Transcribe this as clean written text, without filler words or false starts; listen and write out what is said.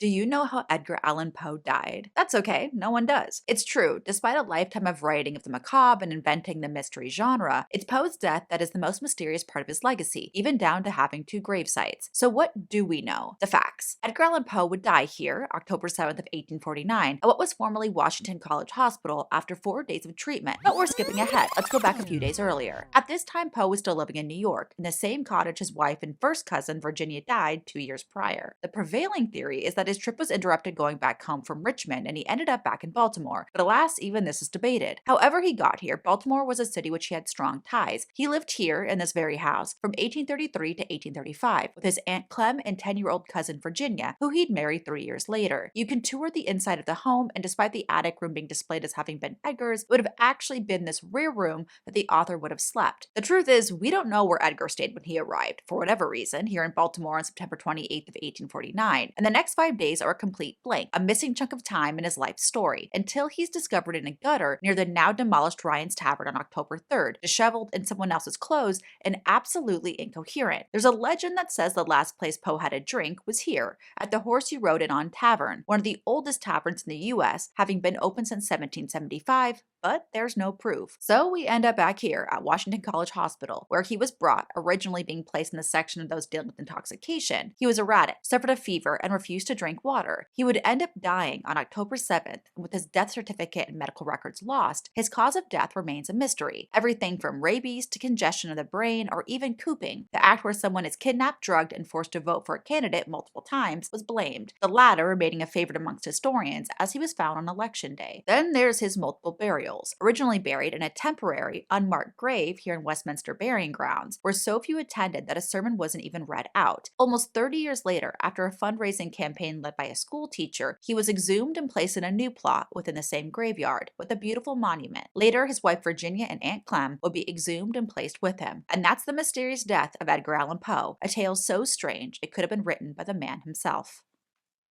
Do you know how Edgar Allan Poe died? That's okay, no one does. It's true, despite a lifetime of writing of the macabre and inventing the mystery genre, it's Poe's death that is the most mysterious part of his legacy, even down to having two grave sites. So what do we know? The facts. Edgar Allan Poe would die here, October 7th of 1849, at what was formerly Washington College Hospital after 4 days of treatment. But we're skipping ahead. Let's go back a few days earlier. At this time, Poe was still living in New York, in the same cottage his wife and first cousin Virginia died 2 years prior. The prevailing theory is that his trip was interrupted going back home from Richmond and he ended up back in Baltimore, but alas, even this is debated. However he got here, Baltimore was a city which he had strong ties. He lived here in this very house from 1833 to 1835 with his Aunt Clem and 10-year-old cousin Virginia, who he'd married 3 years later. You can tour the inside of the home, and despite the attic room being displayed as having been Edgar's, it would have actually been this rear room that the author would have slept. The truth is, we don't know where Edgar stayed when he arrived, for whatever reason, here in Baltimore on September 28th of 1849, and the next 5 days are a complete blank, a missing chunk of time in his life story, until he's discovered in a gutter near the now demolished Ryan's Tavern on October 3rd, disheveled in someone else's clothes and absolutely incoherent. There's a legend that says the last place Poe had a drink was here, at the Horse You Rode In On Tavern, one of the oldest taverns in the US, having been open since 1775, but there's no proof. So we end up back here at Washington College Hospital, where he was brought, originally being placed in the section of those dealing with intoxication. He was erratic, suffered a fever, and refused to drink water. He would end up dying on October 7th, and with his death certificate and medical records lost, his cause of death remains a mystery. Everything from rabies to congestion of the brain or even cooping, the act where someone is kidnapped, drugged, and forced to vote for a candidate multiple times, was blamed, the latter remaining a favorite amongst historians as he was found on election day. Then there's his multiple burials. Originally buried in a temporary, unmarked grave here in Westminster Burying Grounds, where so few attended that a sermon wasn't even read out. Almost 30 years later, after a fundraising campaign led by a school teacher, he was exhumed and placed in a new plot within the same graveyard, with a beautiful monument. Later, his wife Virginia and Aunt Clem would be exhumed and placed with him. And that's the mysterious death of Edgar Allan Poe, a tale so strange it could have been written by the man himself.